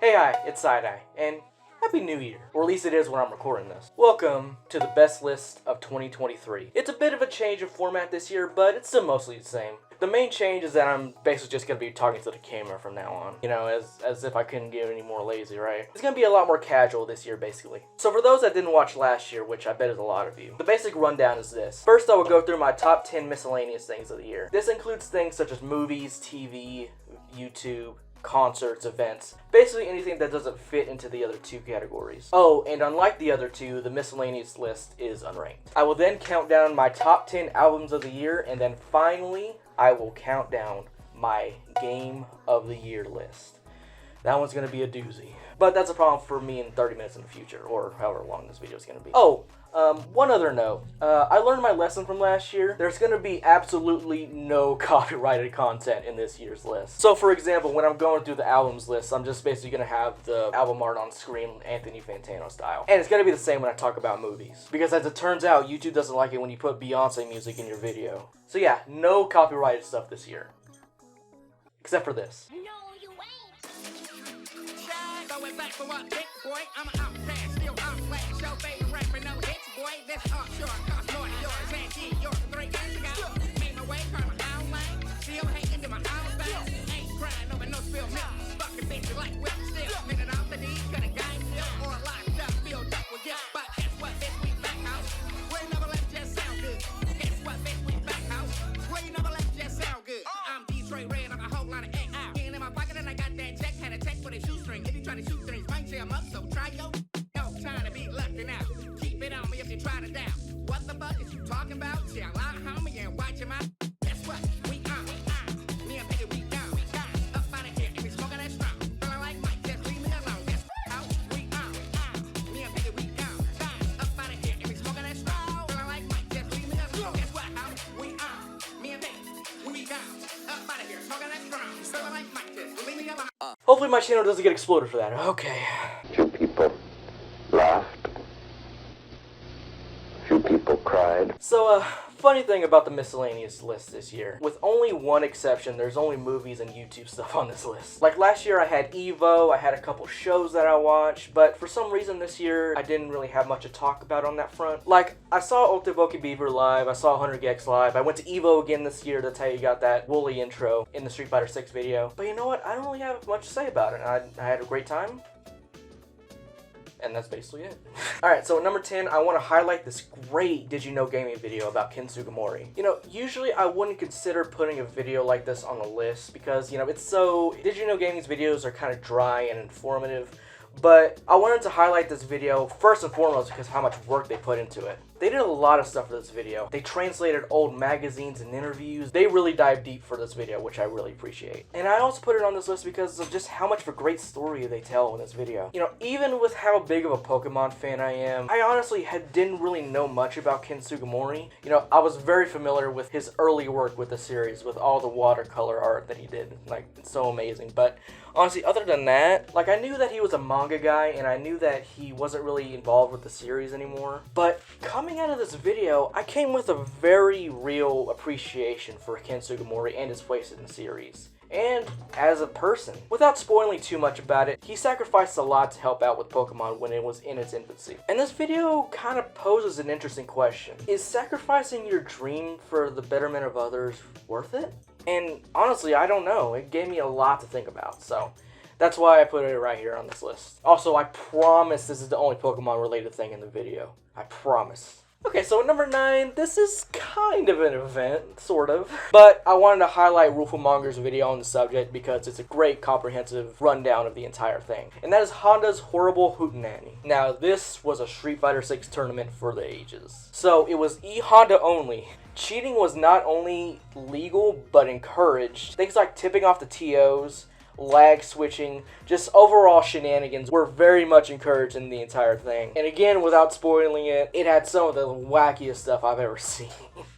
Hey, hi, it's Siideeye, and Happy New Year. Or at least it is when I'm recording this. Welcome to the best list of 2023. It's a bit of a change of format this year, but it's still mostly the same. The main change is that I'm basically just going to be talking to the camera from now on. You know, as if I couldn't get any more lazy, right? It's going to be a lot more casual this year, basically. So for those that didn't watch last year, which I bet is a lot of you, the basic rundown is this. First, I will go through my top 10 miscellaneous things of the year. This includes things such as movies, TV, YouTube, concerts, events, basically anything that doesn't fit into the other two categories. Oh, and unlike the other two, the miscellaneous list is unranked. I will then count down my top 10 albums of the year, and then finally, I will count down my Game of the Year list. That one's going to be a doozy. But that's a problem for me in 30 minutes in the future, or however long this video is going to be. Oh, one other note. I learned my lesson from last year. There's going to be absolutely no copyrighted content in this year's list. So, for example, when I'm going through the albums list, I'm just basically going to have the album art on screen, Anthony Fantano style. And it's going to be the same when I talk about movies. Because as it turns out, YouTube doesn't like it when you put Beyonce music in your video. So yeah, no copyrighted stuff this year. Except for this. Going back for what, bitch, boy? I'm an outcast, still outclassed. Show baby rapping, no hits, boy. This offshore cost more than yours. And yeah, yours 3 years ago. Made my way, caught my own lane. Still hating to my own style. Ain't crying over no spill milk. Fucking bitches like whip still. Minute off the D, cut a game still. Or locked up, filled up with guilt. But guess what, bitch, we back house. We never let just sound good. Guess what, bitch, we back house. We never let just sound good. I'm Detroit red, I'm a whole lot of X. In my pocket and I got that check. Had a check for the shoestring. If you try to shoot things, might say I'm up, so try yo. No time to be looking out. Keep it on me if you try to doubt. What the fuck is you talking about? Say a lot, homie, and watch your mouth. Guess what? We on. Me and Peggy, we down. Up out of here, and we smoking that strong. Feeling like Mike, just leave me alone. Guess how we on. Me and Peggy, we down. Up out of here, and we smoking that strong. Feeling like Mike, just leave me alone. Guess what? How we on. Me and Peggy, we down. Up out of here, smoking that strong. Feeling like Mike, just leave me alone. Hopefully my channel doesn't get exploded for that. Okay. Few people laughed. Few people cried. So, funny thing about the miscellaneous list this year. With only one exception, there's only movies and YouTube stuff on this list. Like last year I had Evo, I had a couple shows that I watched, but for some reason this year I didn't really have much to talk about on that front. Like, I saw Octoboki Beaver live, I saw 100 Gex live, I went to Evo again this year, that's how you got that Wooly intro in the Street Fighter 6 video. But you know what, I don't really have much to say about it. I had a great time. And that's basically it. Alright, so at number 10, I want to highlight this great Did You Know gaming video about Ken Sugimori. You know, usually I wouldn't consider putting a video like this on the list because, you know, it's so... Did You Know gaming's videos are kind of dry and informative, but I wanted to highlight this video first and foremost because of how much work they put into it. They did a lot of stuff for this video. They translated old magazines and interviews. They really dive deep for this video, which I really appreciate. And I also put it on this list because of just how much of a great story they tell in this video. You know, even with how big of a Pokemon fan I am, I honestly didn't really know much about Ken Sugimori. You know, I was very familiar with his early work with the series, with all the watercolor art that he did. Like, it's so amazing. But honestly, other than that, like, I knew that he was a manga guy, and I knew that he wasn't really involved with the series anymore. But coming out of this video, I came with a very real appreciation for Ken Sugimori and his place in the series. And as a person. Without spoiling too much about it, he sacrificed a lot to help out with Pokemon when it was in its infancy. And this video kind of poses an interesting question. Is sacrificing your dream for the betterment of others worth it? And honestly, I don't know. It gave me a lot to think about, so that's why I put it right here on this list. Also, I promise this is the only Pokemon related thing in the video. I promise. Okay, so at number 9, this is kind of an event, sort of. But I wanted to highlight Rufelmonger's video on the subject because it's a great comprehensive rundown of the entire thing. And that is Honda's Horrible Hootenanny. Now, this was a Street Fighter 6 tournament for the ages. So, it was E-Honda only. Cheating was not only legal, but encouraged. Things like tipping off the TOs, lag switching, just overall shenanigans were very much encouraged in the entire thing. And again, without spoiling it, it had some of the wackiest stuff I've ever seen.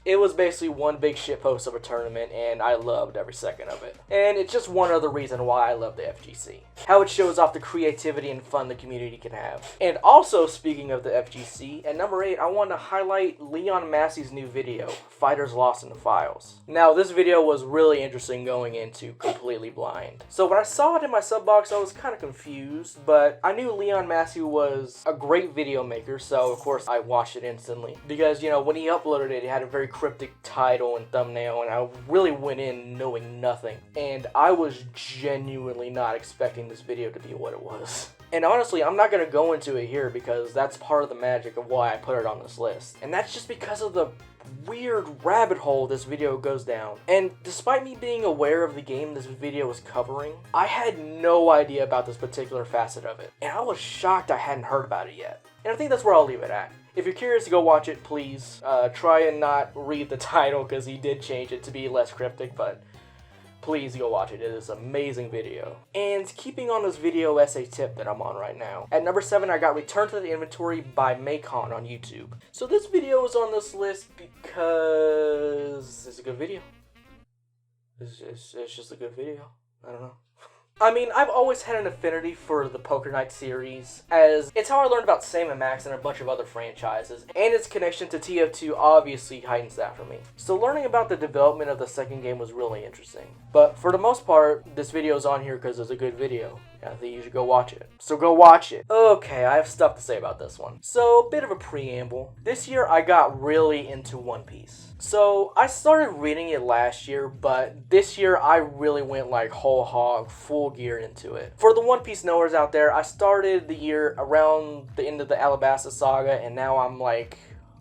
It was basically one big shitpost of a tournament, and I loved every second of it. And it's just one other reason why I love the FGC. How it shows off the creativity and fun the community can have. And also, speaking of the FGC, at number 8, I want to highlight Leon Massey's new video, Fighters Lost in the Files. Now, this video was really interesting going into completely blind. So when I saw it in my sub box, I was kind of confused, but I knew Leon Massey was a great video maker, so of course I watched it instantly. Because, you know, when he uploaded it, it had a very cryptic title and thumbnail, and I really went in knowing nothing. And I was genuinely not expecting this video to be what it was. And honestly, I'm not going to go into it here because that's part of the magic of why I put it on this list. And that's just because of the weird rabbit hole this video goes down. And despite me being aware of the game this video was covering, I had no idea about this particular facet of it. And I was shocked I hadn't heard about it yet. And I think that's where I'll leave it at. If you're curious to go watch it, please try and not read the title because he did change it to be less cryptic, but please go watch it. It is an amazing video. And keeping on this video essay tip that I'm on right now, at number 7 I got Return to the Inventory by Macon on YouTube. So this video is on this list because it's a good video. It's just a good video. I don't know. I mean, I've always had an affinity for the Poker Night series, as it's how I learned about Sam & Max and a bunch of other franchises, and its connection to TF2 obviously heightens that for me. So learning about the development of the second game was really interesting. But for the most part, this video is on here because it's a good video. I think you should go watch it. So go watch it. Okay, I have stuff to say about this one. So, bit of a preamble. This year I got really into One Piece. So, I started reading it last year, but this year I really went like whole hog, full gear into it. For the One Piece knowers out there, I started the year around the end of the Alabasta saga, and now I'm like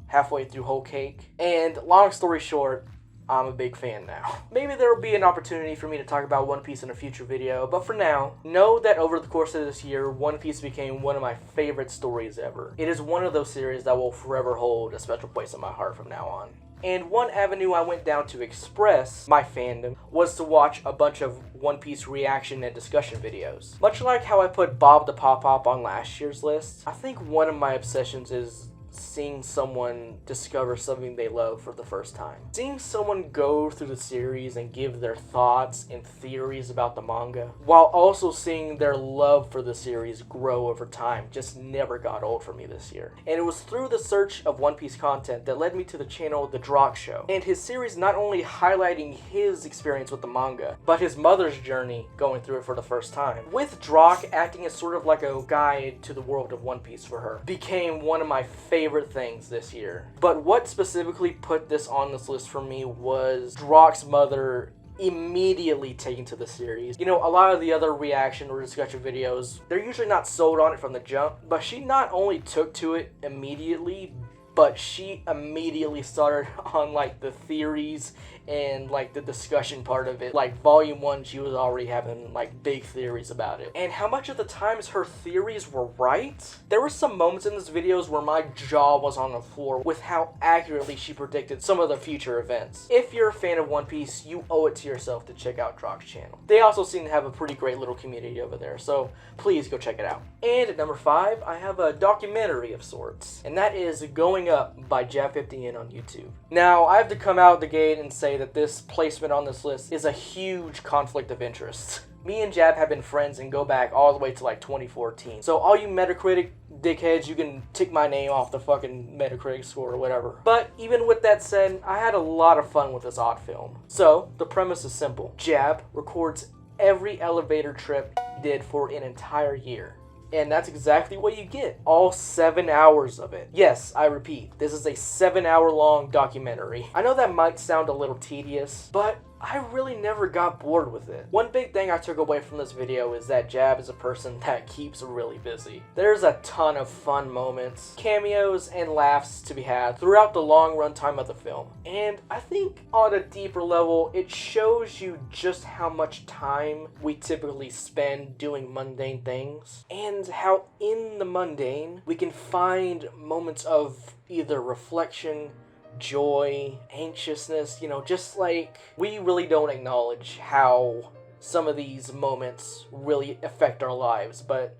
halfway through Whole Cake. And long story short, I'm a big fan now. Maybe there will be an opportunity for me to talk about One Piece in a future video, but for now, know that over the course of this year, One Piece became one of my favorite stories ever. It is one of those series that will forever hold a special place in my heart from now on. And one avenue I went down to express my fandom was to watch a bunch of One Piece reaction and discussion videos. Much like how I put Bob the Pop-Pop on last year's list, I think one of my obsessions is seeing someone discover something they love for the first time. Seeing someone go through the series and give their thoughts and theories about the manga, while also seeing their love for the series grow over time, just never got old for me this year. And it was through the search of One Piece content that led me to the channel The Drock Show, and his series not only highlighting his experience with the manga, but his mother's journey going through it for the first time. With Drock acting as sort of like a guide to the world of One Piece for her, became one of my favorite things this year. But what specifically put this on this list for me was Drock's mother immediately taken to the series. You know, a lot of the other reaction or discussion videos, they're usually not sold on it from the jump, but she not only took to it immediately, but she immediately started on like the theories and like the discussion part of it. Like volume 1, she was already having like big theories about it. And how much of the times her theories were right? There were some moments in this videos where my jaw was on the floor with how accurately she predicted some of the future events. If you're a fan of One Piece, you owe it to yourself to check out Drock's channel. They also seem to have a pretty great little community over there, so please go check it out. And at number 5, I have a documentary of sorts, and that is Going Up by Jab50N on YouTube. Now, I have to come out the gate and say that this placement on this list is a huge conflict of interest. Me and Jab have been friends and go back all the way to like 2014. So all you Metacritic dickheads, you can tick my name off the fucking Metacritic score or whatever. But even with that said, I had a lot of fun with this odd film. So the premise is simple. Jab records every elevator trip he did for an entire year. And that's exactly what you get. All 7 hours of it. Yes, I repeat, this is a 7-hour-long documentary. I know that might sound a little tedious, but I really never got bored with it. One big thing I took away from this video is that Jab is a person that keeps really busy. There's a ton of fun moments, cameos, and laughs to be had throughout the long runtime of the film. And I think on a deeper level, it shows you just how much time we typically spend doing mundane things, and how in the mundane, we can find moments of either reflection, joy, anxiousness, you know, just like we really don't acknowledge how some of these moments really affect our lives, but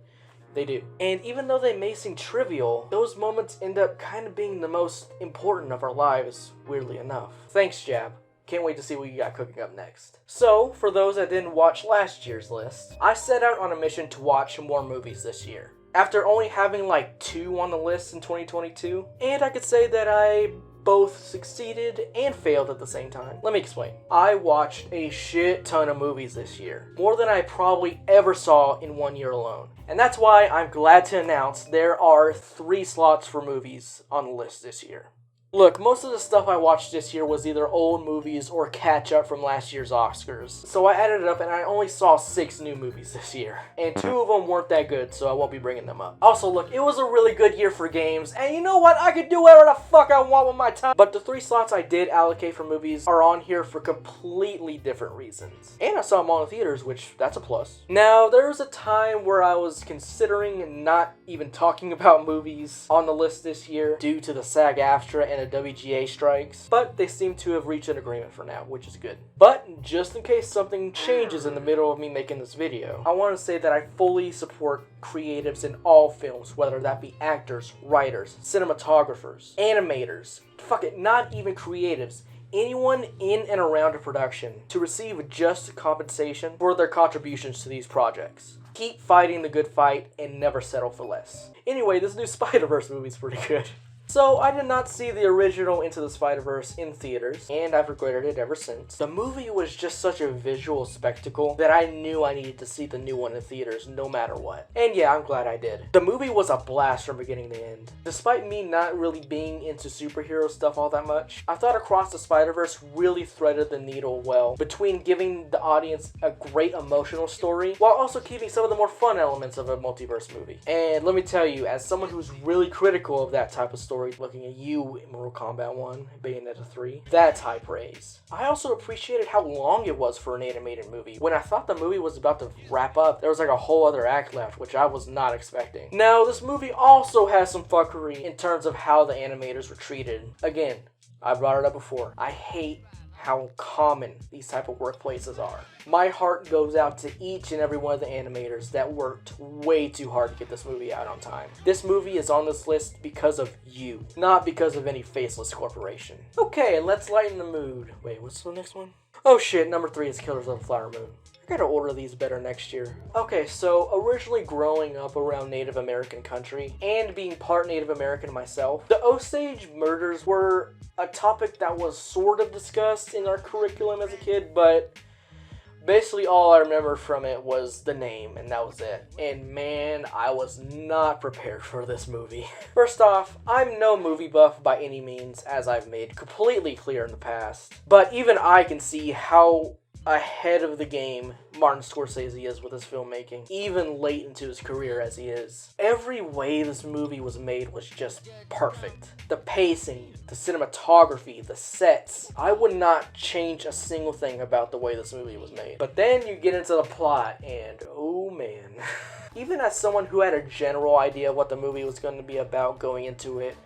They do. And even though they may seem trivial, those moments end up kind of being the most important of our lives, weirdly enough. Thanks, Jab. Can't wait to see what you got cooking up next. So, for those that didn't watch last year's list, I set out on a mission to watch more movies this year. After only having like 2 on the list in 2022, and I could say that I both succeeded and failed at the same time. Let me explain. I watched a shit ton of movies this year, more than I probably ever saw in 1 year alone. And that's why I'm glad to announce there are 3 slots for movies on the list this year. Look, most of the stuff I watched this year was either old movies or catch up from last year's Oscars. So I added it up and I only saw 6 new movies this year. And 2 of them weren't that good, so I won't be bringing them up. Also, look, it was a really good year for games, and you know what? I could do whatever the fuck I want with my time. But the 3 slots I did allocate for movies are on here for completely different reasons. And I saw them all in theaters, which that's a plus. Now, there was a time where I was considering not even talking about movies on the list this year due to the SAG-AFTRA and the WGA strikes, but they seem to have reached an agreement for now, which is good. But just in case something changes in the middle of me making this video, I want to say that I fully support creatives in all films, whether that be actors, writers, cinematographers, animators, fuck it, not even creatives, anyone in and around a production, to receive just compensation for their contributions to these projects. Keep fighting the good fight and never settle for less. Anyway, this new Spider-Verse movie is pretty good. So, I did not see the original Into the Spider-Verse in theaters, and I've regretted it ever since. The movie was just such a visual spectacle that I knew I needed to see the new one in theaters no matter what. And yeah, I'm glad I did. The movie was a blast from beginning to end. Despite me not really being into superhero stuff all that much, I thought Across the Spider-Verse really threaded the needle well between giving the audience a great emotional story while also keeping some of the more fun elements of a multiverse movie. And let me tell you, as someone who's really critical of that type of story, looking at you in Mortal Kombat 1, Bayonetta 3, that's high praise. I also appreciated how long it was for an animated movie. When I thought the movie was about to wrap up, there was like a whole other act left, which I was not expecting. Now, this movie also has some fuckery in terms of how the animators were treated. Again, I brought it up before. I hate how common these type of workplaces are. My heart goes out to each and every one of the animators that worked way too hard to get this movie out on time. This movie is on this list because of you, not because of any faceless corporation. Okay, let's lighten the mood. Wait, what's the next one? Oh shit, number 3 is Killers of the Flower Moon. I gotta order these better next year. Okay, so originally growing up around Native American country and being part Native American myself, the Osage murders were a topic that was sort of discussed in our curriculum as a kid, but basically all I remember from it was the name, and that was it. And man, I was not prepared for this movie. First off, I'm no movie buff by any means, as I've made completely clear in the past, but even I can see how ahead of the game Martin Scorsese is with his filmmaking, even late into his career as he is. Every way this movie was made was just perfect. The pacing, the cinematography, the sets. I would not change a single thing about the way this movie was made. But then you get into the plot and oh man. Even as someone who had a general idea of what the movie was going to be about going into it,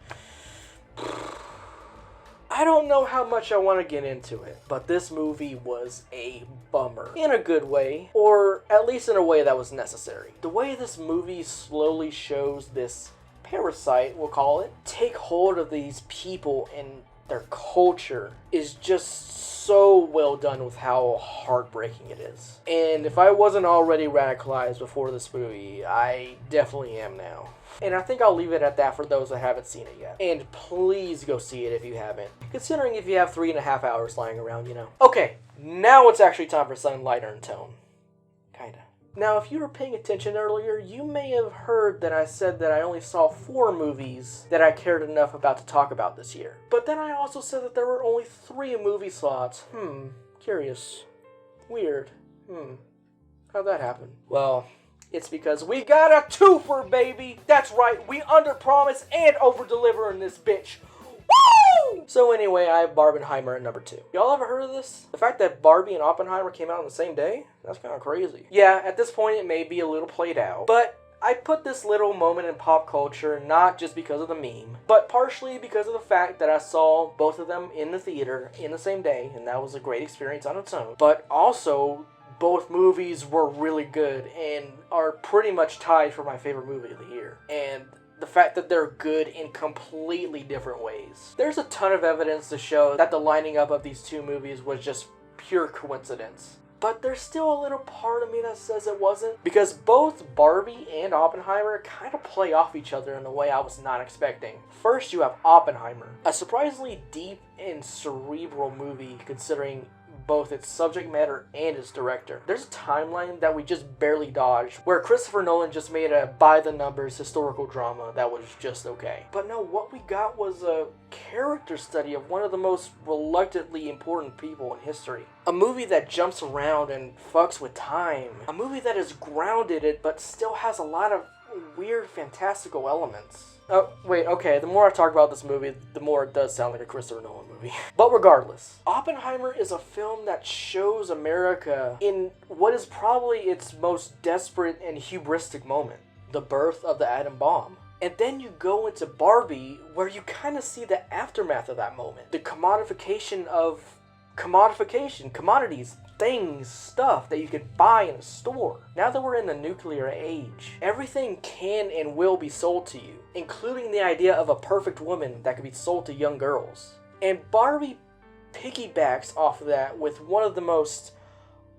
I don't know how much I want to get into it, but this movie was a bummer. In a good way, or at least in a way that was necessary. The way this movie slowly shows this parasite, we'll call it, take hold of these people and their culture is just so well done with how heartbreaking it is. And if I wasn't already radicalized before this movie, I definitely am now. And I think I'll leave it at that for those that haven't seen it yet. And please go see it if you haven't. Considering if you have 3.5 hours lying around, you know. Okay, now it's actually time for something lighter in tone. Kinda. Now, if you were paying attention earlier, you may have heard that I said that I only saw 4 movies that I cared enough about to talk about this year. But then I also said that there were only 3 movie slots. Curious. Weird. How'd that happen? Well, it's because we got a twofer, baby! That's right, we underpromise and overdeliver in this bitch. Woo! So anyway, I have Barbenheimer at number 2. Y'all ever heard of this? The fact that Barbie and Oppenheimer came out on the same day? That's kind of crazy. Yeah, at this point it may be a little played out, but I put this little moment in pop culture not just because of the meme, but partially because of the fact that I saw both of them in the theater in the same day, and that was a great experience on its own. But also, both movies were really good and are pretty much tied for my favorite movie of the year. And the fact that they're good in completely different ways. There's a ton of evidence to show that the lining up of these two movies was just pure coincidence. But there's still a little part of me that says it wasn't, because both Barbie and Oppenheimer kind of play off each other in a way I was not expecting. First, you have Oppenheimer, a surprisingly deep and cerebral movie considering both its subject matter and its director. There's a timeline that we just barely dodged, where Christopher Nolan just made a by-the-numbers historical drama that was just okay. But no, what we got was a character study of one of the most reluctantly important people in history. A movie that jumps around and fucks with time. A movie that is grounded but still has a lot of weird fantastical elements. Oh, wait, okay, the more I talk about this movie, the more it does sound like a Christopher Nolan movie. But regardless, Oppenheimer is a film that shows America in what is probably its most desperate and hubristic moment, the birth of the atom bomb. And then you go into Barbie, where you kind of see the aftermath of that moment. The commodification of commodities, things, stuff that you could buy in a store. Now that we're in the nuclear age, everything can and will be sold to you, including the idea of a perfect woman that could be sold to young girls. And Barbie piggybacks off of that with one of the most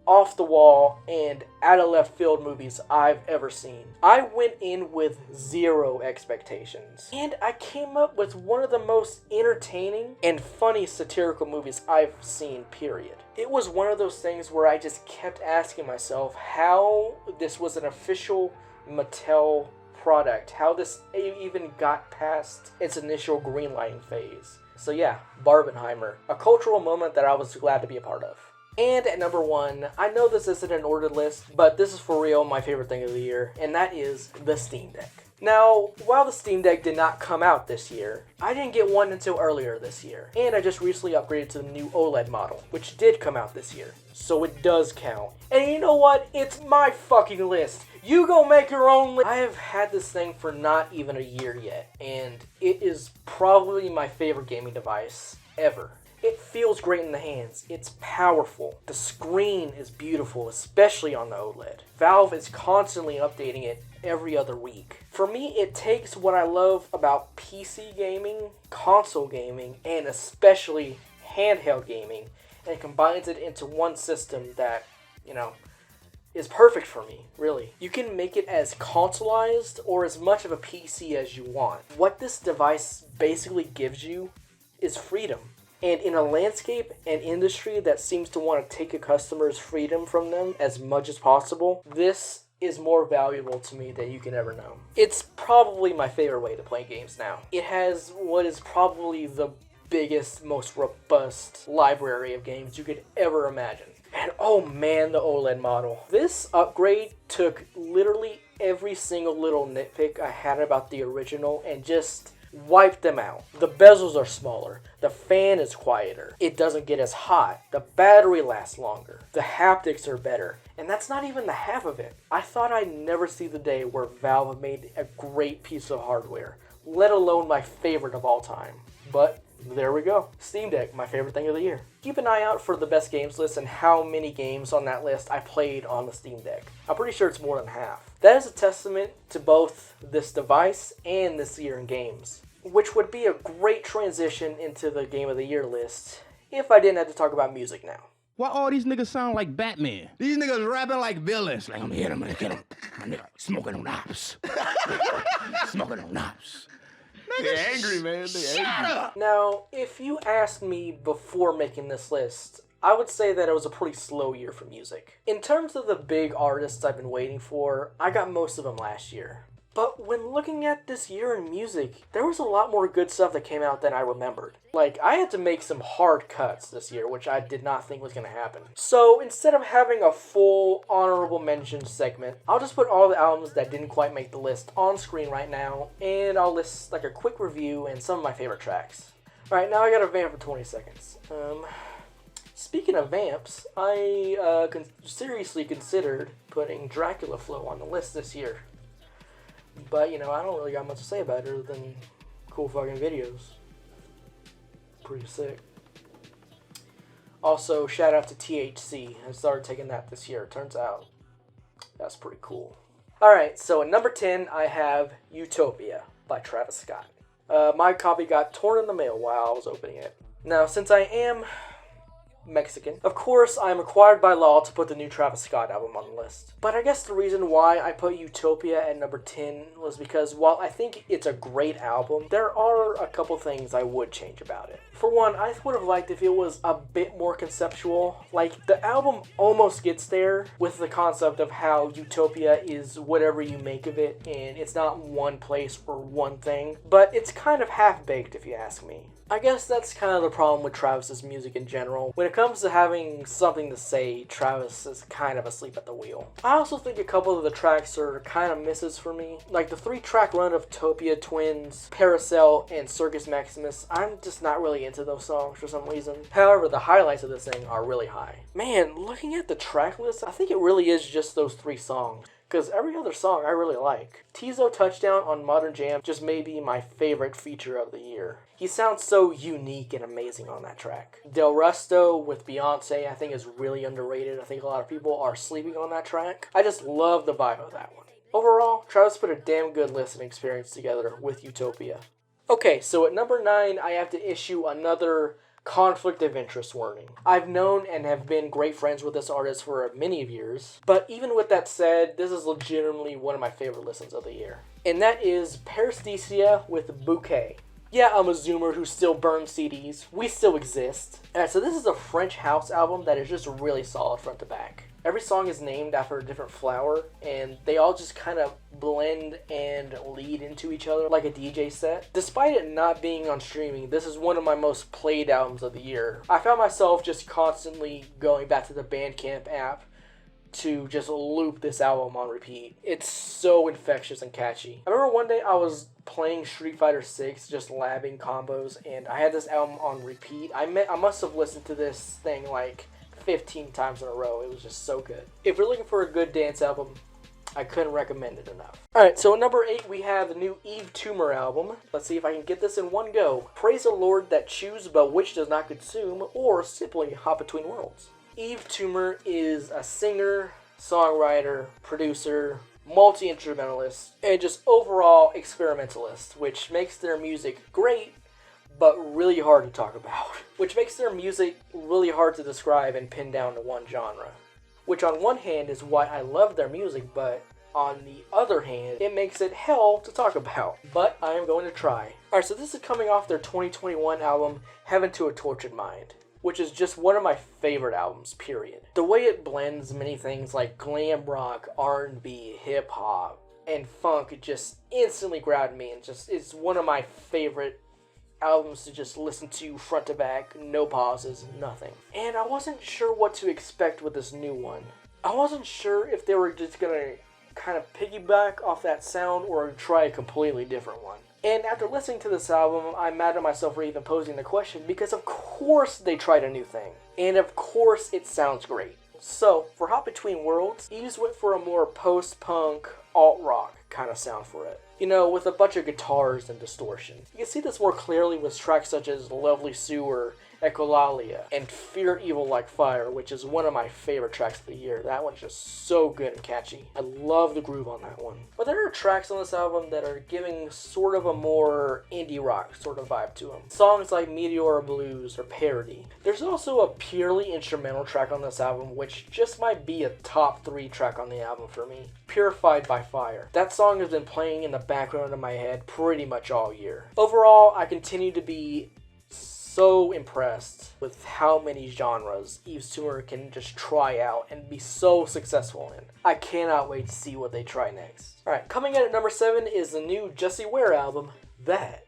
off-the-wall and out-of-left-field movies I've ever seen. I went in with zero expectations, and I came up with one of the most entertaining and funny satirical movies I've seen, period. It was one of those things where I just kept asking myself how this was an official Mattel product, how this even got past its initial greenlighting phase. So yeah, Barbenheimer, a cultural moment that I was glad to be a part of. And at number 1, I know this isn't an ordered list, but this is for real my favorite thing of the year, and that is the Steam Deck. Now, while the Steam Deck did not come out this year, I didn't get one until earlier this year, and I just recently upgraded to the new OLED model, which did come out this year, so it does count. And you know what? It's my fucking list. You go make your own list. I have had this thing for not even a year yet, and it is probably my favorite gaming device ever. It feels great in the hands. It's powerful. The screen is beautiful, especially on the OLED. Valve is constantly updating it every other week. For me, it takes what I love about PC gaming, console gaming, and especially handheld gaming, and combines it into one system that, is perfect for me, really. You can make it as consoleized or as much of a PC as you want. What this device basically gives you is freedom. And in a landscape and industry that seems to want to take a customer's freedom from them as much as possible, this is more valuable to me than you can ever know. It's probably my favorite way to play games now. It has what is probably the biggest, most robust library of games you could ever imagine. And oh man, the OLED model. This upgrade took literally every single little nitpick I had about the original and just wiped them out. The bezels are smaller. The fan is quieter. It doesn't get as hot. The battery lasts longer. The haptics are better. And that's not even the half of it. I thought I'd never see the day where Valve made a great piece of hardware, let alone my favorite of all time. But there we go. Steam Deck, my favorite thing of the year. Keep an eye out for the best games list and how many games on that list I played on the Steam Deck. I'm pretty sure it's more than half. That is a testament to both this device and this year in games, which would be a great transition into the Game of the Year list if I didn't have to talk about music now. Why all these niggas sound like Batman? These niggas rapping like villains. Like, I'm here, I'm gonna get him. My nigga, smoking on ops. Smoking on ops. They're angry, man. They angry. Up. Now, if you asked me before making this list, I would say that it was a pretty slow year for music. In terms of the big artists I've been waiting for, I got most of them last year. But when looking at this year in music, there was a lot more good stuff that came out than I remembered. Like, I had to make some hard cuts this year, which I did not think was going to happen. So instead of having a full honorable mention segment, I'll just put all the albums that didn't quite make the list on screen right now, and I'll list like a quick review and some of my favorite tracks. Alright, now I got a vamp for 20 seconds. Speaking of vamps, I seriously considered putting Dracula Flow on the list this year. But, I don't really got much to say about it other than cool fucking videos. Pretty sick. Also, shout out to THC. I started taking that this year. Turns out that's pretty cool. Alright, so at number 10, I have Utopia by Travis Scott. My copy got torn in the mail while I was opening it. Now, since I am Mexican, of course, I am required by law to put the new Travis Scott album on the list. But I guess the reason why I put Utopia at number 10 was because while I think it's a great album, there are a couple things I would change about it. For one, I would have liked if it was a bit more conceptual. Like, the album almost gets there with the concept of how Utopia is whatever you make of it, and it's not one place or one thing, but it's kind of half-baked if you ask me. I guess that's kind of the problem with Travis's music in general. When it comes to having something to say, Travis is kind of asleep at the wheel. I also think a couple of the tracks are kind of misses for me. Like the 3-track run of Topia Twins, Paracel, and Circus Maximus, I'm just not really into those songs for some reason. However, the highlights of this thing are really high. Man, looking at the track list, I think it really is just those 3 songs. Because every other song I really like. Tizo Touchdown on Modern Jam just may be my favorite feature of the year. He sounds so unique and amazing on that track. Del Resto with Beyonce I think is really underrated. I think a lot of people are sleeping on that track. I just love the vibe of that one. Overall, Travis put a damn good listening experience together with Utopia. Okay, so at number 9, I have to issue another conflict of interest warning. I've known and have been great friends with this artist for many years, but even with that said, this is legitimately one of my favorite listens of the year. And that is Paresthesia with Bouquet. Yeah, I'm a zoomer who still burns CDs. We still exist. Alright, so this is a French house album that is just really solid front to back. Every song is named after a different flower, and they all just kind of blend and lead into each other like a DJ set. Despite it not being on streaming, this is one of my most played albums of the year. I found myself just constantly going back to the Bandcamp app to just loop this album on repeat. It's so infectious and catchy. I remember one day I was playing Street Fighter 6, just labbing combos, and I had this album on repeat. I must have listened to this thing like 15 times in a row. It was just so good. If you're looking for a good dance album, I couldn't recommend it enough. Alright, so at number 8 we have the new Eve Tumor album. Let's see if I can get this in one go. Praise the Lord that chews but which does not consume, or simply hop between worlds. Eve Tumor is a singer, songwriter, producer, multi-instrumentalist, and just overall experimentalist, which makes their music great, but really hard to talk about. Which makes their music really hard to describe and pin down to one genre. Which on one hand is why I love their music, but on the other hand, it makes it hell to talk about. But I am going to try. Alright, so this is coming off their 2021 album, Heaven to a Tortured Mind, which is just one of my favorite albums, period. The way it blends many things like glam rock, R&B, hip-hop, and funk, it just instantly grabbed me, and just it's one of my favorite albums to just listen to front to back, no pauses, nothing. And I wasn't sure what to expect with this new one. I wasn't sure if they were just gonna kind of piggyback off that sound or try a completely different one. And after listening to this album, I'm mad at myself for even posing the question, because of course they tried a new thing. And of course it sounds great. So, for Hop Between Worlds, Eves went for a more post-punk, alt-rock kind of sound for it. You know, with a bunch of guitars and distortion. You can see this more clearly with tracks such as Lovely Sewer, Echolalia, and Fear Evil Like Fire, which is one of my favorite tracks of the year. That one's just so good and catchy. I love the groove on that one. But there are tracks on this album that are giving sort of a more indie rock sort of vibe to them. Songs like Meteor Blues or Parody. There's also a purely instrumental track on this album, which just might be a top 3 track on the album for me. Purified by Fire. That song has been playing in the background of my head pretty much all year. Overall, I continue to be so impressed with how many genres Eve Tumor can just try out and be so successful in. I cannot wait to see what they try next. Alright, coming in at number 7 is the new Jessie Ware album, That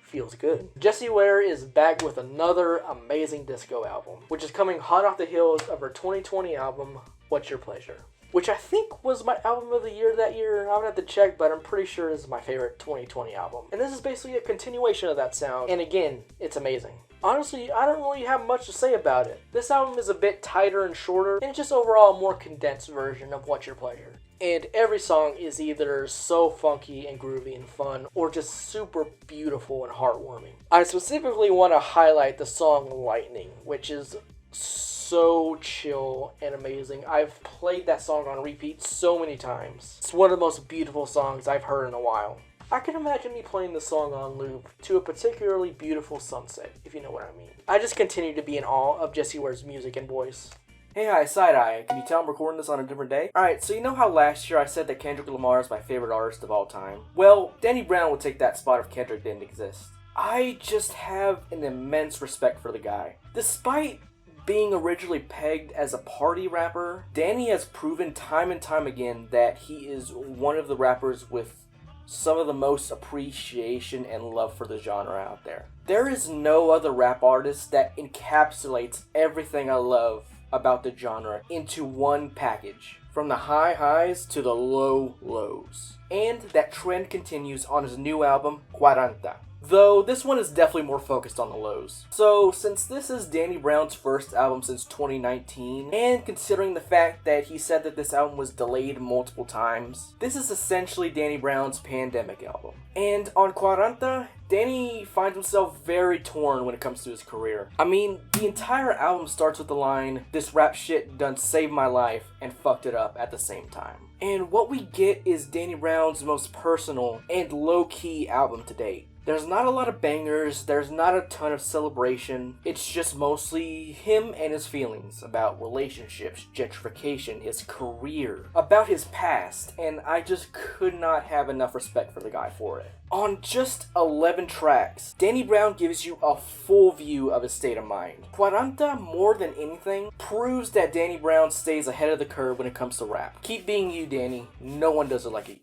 Feels Good. Jessie Ware is back with another amazing disco album, which is coming hot off the heels of her 2020 album, What's Your Pleasure? Which I think was my album of the year that year. I would have to check, but I'm pretty sure this is my favorite 2020 album. And this is basically a continuation of that sound, and again, it's amazing. Honestly, I don't really have much to say about it. This album is a bit tighter and shorter, and it's just overall a more condensed version of What's Your Pleasure. And every song is either so funky and groovy and fun, or just super beautiful and heartwarming. I specifically want to highlight the song Lightning, which is so chill and amazing. I've played that song on repeat so many times. It's one of the most beautiful songs I've heard in a while. I can imagine me playing the song on loop to a particularly beautiful sunset, if you know what I mean. I just continue to be in awe of Jessie Ware's music and voice. Hey, hi, Siideeye. Can you tell I'm recording this on a different day? Alright, so you know how last year I said that Kendrick Lamar is my favorite artist of all time? Well, Danny Brown would take that spot if Kendrick didn't exist. I just have an immense respect for the guy. Despite being originally pegged as a party rapper, Danny has proven time and time again that he is one of the rappers with some of the most appreciation and love for the genre out there. There is no other rap artist that encapsulates everything I love about the genre into one package, from the high highs to the low lows. And that trend continues on his new album, 40. Though this one is definitely more focused on the lows. So since this is Danny Brown's first album since 2019, and considering the fact that he said that this album was delayed multiple times, this is essentially Danny Brown's pandemic album. And on 40, Danny finds himself very torn when it comes to his career. I mean, the entire album starts with the line, "This rap shit done saved my life and fucked it up at the same time." And what we get is Danny Brown's most personal and low-key album to date. There's not a lot of bangers, there's not a ton of celebration, it's just mostly him and his feelings about relationships, gentrification, his career, about his past, and I just could not have enough respect for the guy for it. On just 11 tracks, Danny Brown gives you a full view of his state of mind. 40, more than anything, proves that Danny Brown stays ahead of the curve when it comes to rap. Keep being you, Danny. No one does it like you.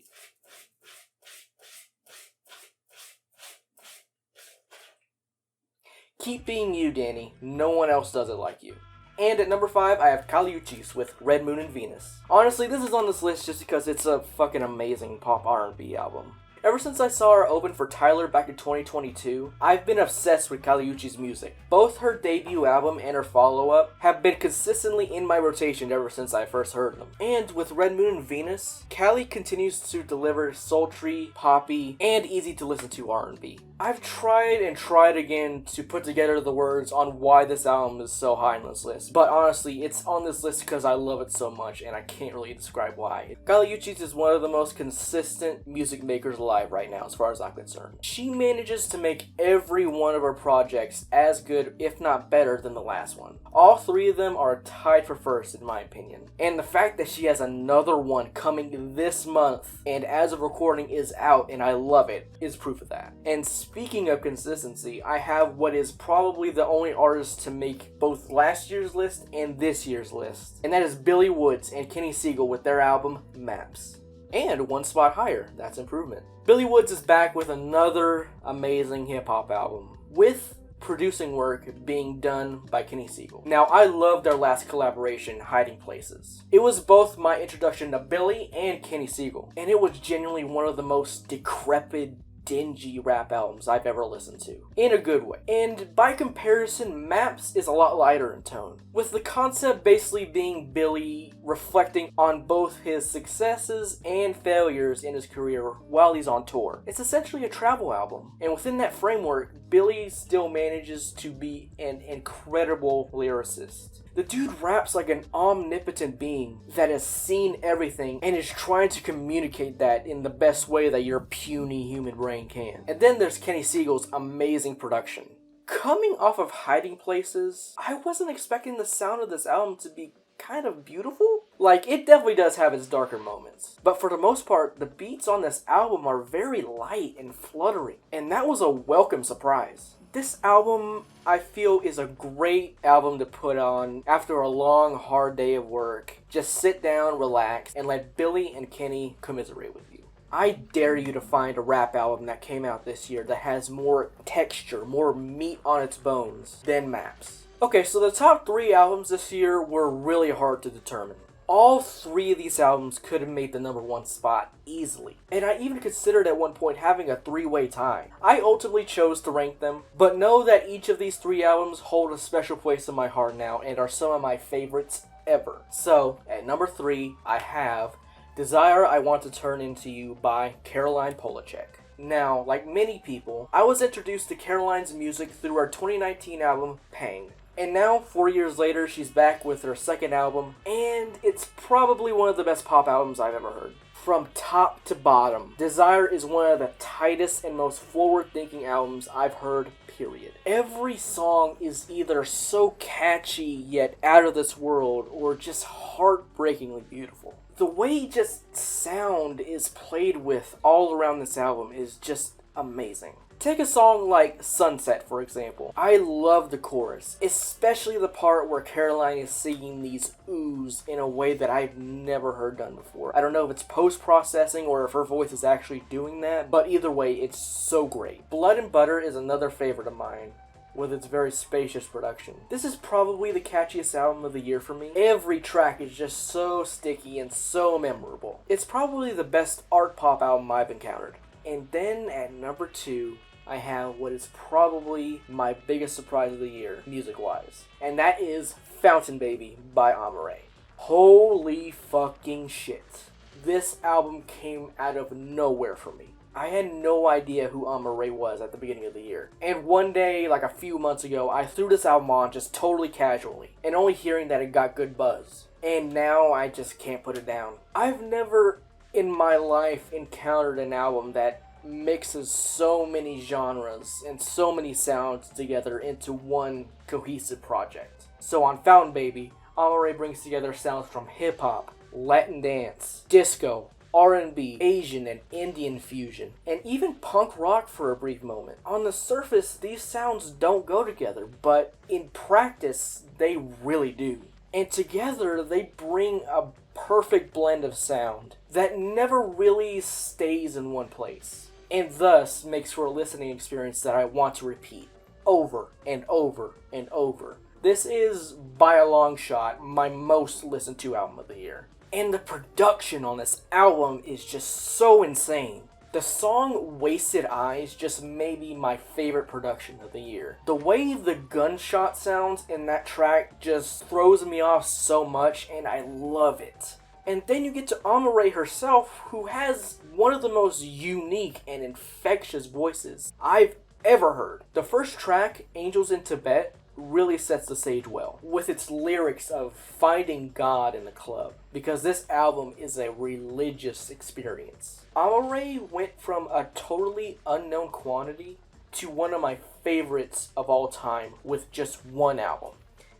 Keep being you, Danny. No one else does it like you. And at number 5, I have Kali Uchis with Red Moon and Venus. Honestly, this is on this list just because it's a fucking amazing pop R&B album. Ever since I saw her open for Tyler back in 2022, I've been obsessed with Kali Uchis's music. Both her debut album and her follow-up have been consistently in my rotation ever since I first heard them. And with Red Moon and Venus, Kali continues to deliver sultry, poppy, and easy to listen to R&B. I've tried and tried again to put together the words on why this album is so high on this list, but honestly, it's on this list because I love it so much and I can't really describe why. Kali Uchis is one of the most consistent music makers alive right now as far as I'm concerned. She manages to make every one of her projects as good, if not better, than the last one. All three of them are tied for first in my opinion. And the fact that she has another one coming this month and as of recording is out and I love it is proof of that. And speaking of consistency, I have what is probably the only artist to make both last year's list and this year's list. And that is Billy Woods and Kenny Siegel with their album, Maps. And one spot higher, that's improvement. Billy Woods is back with another amazing hip-hop album, with producing work being done by Kenny Siegel. Now, I love their last collaboration, Hiding Places. It was both my introduction to Billy and Kenny Siegel, and it was genuinely one of the most decrepit, dingy rap albums I've ever listened to, in a good way. And by comparison, Maps is a lot lighter in tone, with the concept basically being Billy reflecting on both his successes and failures in his career while he's on tour. It's essentially a travel album, and within that framework, Billy still manages to be an incredible lyricist. The dude raps like an omnipotent being that has seen everything and is trying to communicate that in the best way that your puny human brain can. And then there's Kenny Siegel's amazing production. Coming off of Hiding Places, I wasn't expecting the sound of this album to be kind of beautiful. Like, it definitely does have its darker moments. But for the most part, the beats on this album are very light and fluttery. And that was a welcome surprise. This album, I feel, is a great album to put on after a long, hard day of work. Just sit down, relax, and let Billy and Kenny commiserate with you. I dare you to find a rap album that came out this year that has more texture, more meat on its bones than Maps. Okay, so the top 3 albums this year were really hard to determine. All 3 of these albums could have made the number 1 spot easily. And I even considered at one point having a 3-way tie. I ultimately chose to rank them, but know that each of these 3 albums hold a special place in my heart now and are some of my favorites ever. So, at number 3, I have Desire I Want to Turn Into You by Caroline Polachek. Now, like many people, I was introduced to Caroline's music through her 2019 album, Pang. And now, 4 years later, she's back with her second album, and it's probably one of the best pop albums I've ever heard. From top to bottom, Desire is one of the tightest and most forward-thinking albums I've heard, period. Every song is either so catchy yet out of this world, or just heartbreakingly beautiful. The way just sound is played with all around this album is just amazing. Take a song like Sunset, for example. I love the chorus, especially the part where Caroline is singing these oohs in a way that I've never heard done before. I don't know if it's post-processing or if her voice is actually doing that, but either way, it's so great. Blood and Butter is another favorite of mine, with its very spacious production. This is probably the catchiest album of the year for me. Every track is just so sticky and so memorable. It's probably the best art pop album I've encountered. And then at number 2, I have what is probably my biggest surprise of the year, music-wise. And that is Fountain Baby by Amare. Holy fucking shit. This album came out of nowhere for me. I had no idea who Amare was at the beginning of the year. And one day, like a few months ago, I threw this album on just totally casually, and only hearing that it got good buzz. And now I just can't put it down. I've never in my life encountered an album that mixes so many genres and so many sounds together into one cohesive project. So on Fountain Baby, Amare brings together sounds from hip-hop, Latin dance, disco, R&B, Asian and Indian fusion, and even punk rock for a brief moment. On the surface, these sounds don't go together, but in practice, they really do. And together, they bring a perfect blend of sound that never really stays in one place, and thus makes for a listening experience that I want to repeat over and over and over. This is, by a long shot, my most listened to album of the year. And the production on this album is just so insane. The song Wasted Eyes just may be my favorite production of the year. The way the gunshot sounds in that track just throws me off so much, and I love it. And then you get to Amare herself, who has one of the most unique and infectious voices I've ever heard. The first track, Angels in Tibet, really sets the stage well, with its lyrics of finding God in the club, because this album is a religious experience. Amare went from a totally unknown quantity to one of my favorites of all time with just one album.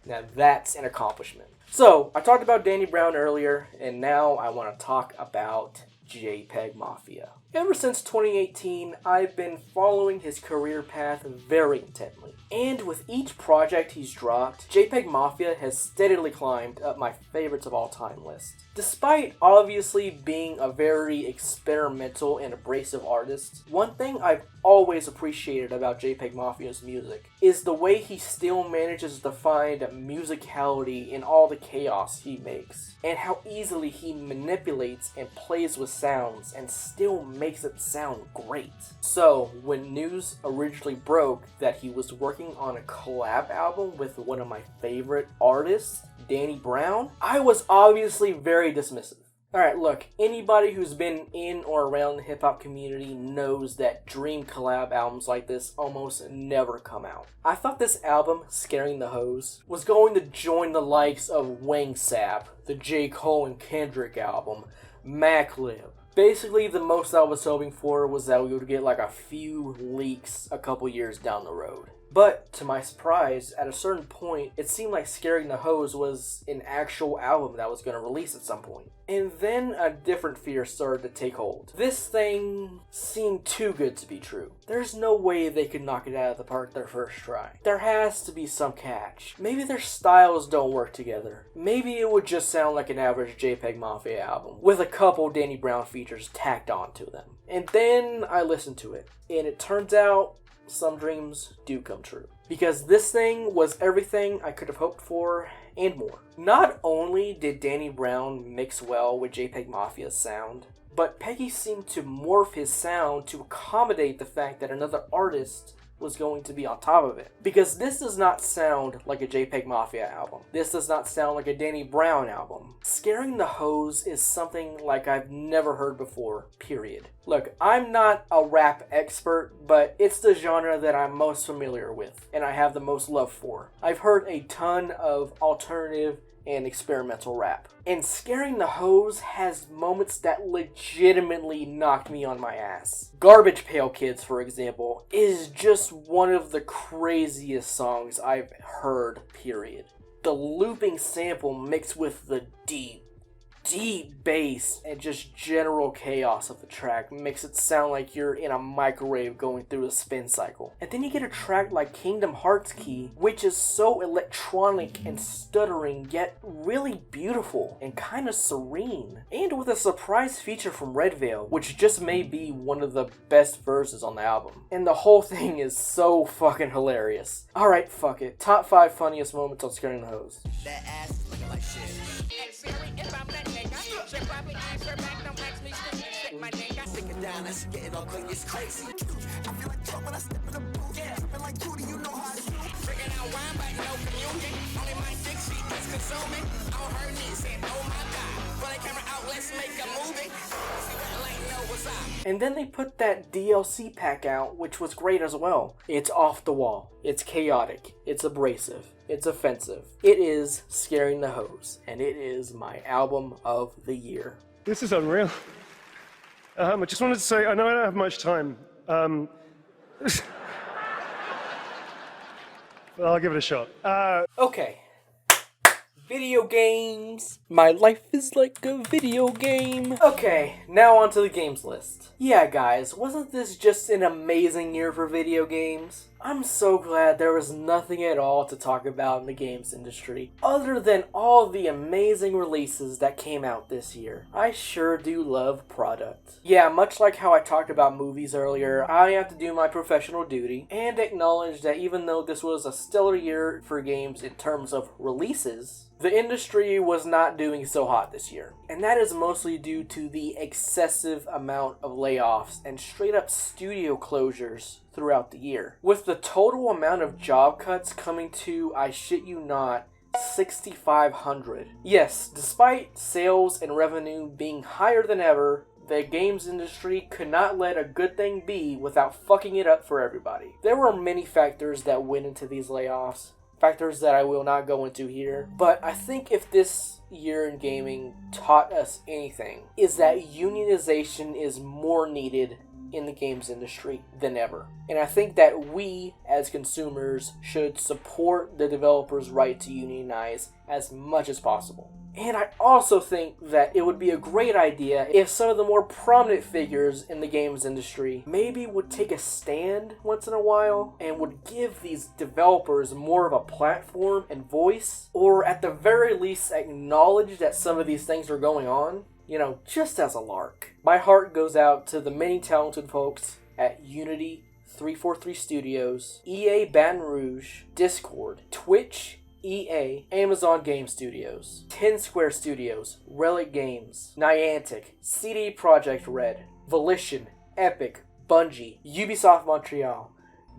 Now that's an accomplishment. So, I talked about Danny Brown earlier, and now I want to talk about JPEG Mafia. Ever since 2018, I've been following his career path very intently. And with each project he's dropped, JPEG Mafia has steadily climbed up my favorites of all time list. Despite obviously being a very experimental and abrasive artist, one thing I've always appreciated about JPEG Mafia's music is the way he still manages to find musicality in all the chaos he makes, and how easily he manipulates and plays with sounds and still makes it sound great. So, when news originally broke that he was working on a collab album with one of my favorite artists, Danny Brown, I was obviously very dismissive. Alright, look, anybody who's been in or around the hip-hop community knows that dream collab albums like this almost never come out. I thought this album, Scaring the Hoes, was going to join the likes of Wang Sap, the J. Cole and Kendrick album, Maclib. Basically, the most I was hoping for was that we would get like a few leaks a couple years down the road. But, to my surprise, at a certain point, it seemed like Scaring the Hoes was an actual album that was going to release at some point. And then a different fear started to take hold. This thing seemed too good to be true. There's no way they could knock it out of the park their first try. There has to be some catch. Maybe their styles don't work together. Maybe it would just sound like an average JPEG Mafia album, with a couple Danny Brown features tacked onto them. And then I listened to it, and it turns out some dreams do come true. Because this thing was everything I could have hoped for, and more. Not only did Danny Brown mix well with JPEG Mafia's sound, but Peggy seemed to morph his sound to accommodate the fact that another artist was going to be on top of it. Because this does not sound like a JPEG Mafia album. This does not sound like a Danny Brown album. Scaring the Hose is something like I've never heard before, period. Look, I'm not a rap expert, but it's the genre that I'm most familiar with, and I have the most love for. I've heard a ton of alternative and experimental rap. And Scaring the Hose has moments that legitimately knocked me on my ass. Garbage Pail Kids, for example, is just one of the craziest songs I've heard, period. The looping sample mixed with the deep bass and just general chaos of the track makes it sound like you're in a microwave going through a spin cycle. And then you get a track like Kingdom Hearts Key, which is so electronic and stuttering, yet really beautiful and kind of serene. And with a surprise feature from Red Veil, which just may be one of the best verses on the album. And the whole thing is so fucking hilarious. Alright, fuck it. Top 5 funniest moments on Scaring the Hose. That ass is looking like shit. Hey Siri, if I'm that nigga, should probably answer back, don't ask me stupid shit, my nigga. Stick it down, let's get it all clean, it's crazy. I feel like Trump when I step in the booth. Yeah, something like GOTY, you know how to do. Drinking out wine, but no communion. Only my dick sheet is consuming. On her knees, saying, oh my God. Put the camera out, let's make a movie. See what like know what's up. And then they put that DLC pack out, which was great as well. It's off the wall. It's chaotic. It's abrasive. It's offensive. It is Scaring the Hose, and it is my album of the year. This is unreal. I just wanted to say, I know I don't have much time. But I'll give it a shot. Okay. Video games. My life is like a video game. Okay, now on to the games list. Yeah, guys, wasn't this just an amazing year for video games? I'm so glad there was nothing at all to talk about in the games industry, other than all the amazing releases that came out this year. I sure do love product. Yeah, much like how I talked about movies earlier, I have to do my professional duty and acknowledge that even though this was a stellar year for games in terms of releases, the industry was not doing so hot this year. And that is mostly due to the excessive amount of layoffs and straight up studio closures throughout the year. With the total amount of job cuts coming to, I shit you not, 6,500. Yes, despite sales and revenue being higher than ever, the games industry could not let a good thing be without fucking it up for everybody. There were many factors that went into these layoffs. Factors that I will not go into here. But I think if this year in gaming taught us anything, is that unionization is more needed in the games industry than ever. And I think that we, as consumers, should support the developers' right to unionize as much as possible. And I also think that it would be a great idea if some of the more prominent figures in the games industry maybe would take a stand once in a while and would give these developers more of a platform and voice, or at the very least acknowledge that some of these things are going on, you know, just as a lark. My heart goes out to the many talented folks at Unity, 343 Studios, EA Baton Rouge, Discord, Twitch, EA, Amazon Game Studios, 10 Square Studios, Relic Games, Niantic, CD Projekt Red, Volition, Epic, Bungie, Ubisoft Montreal,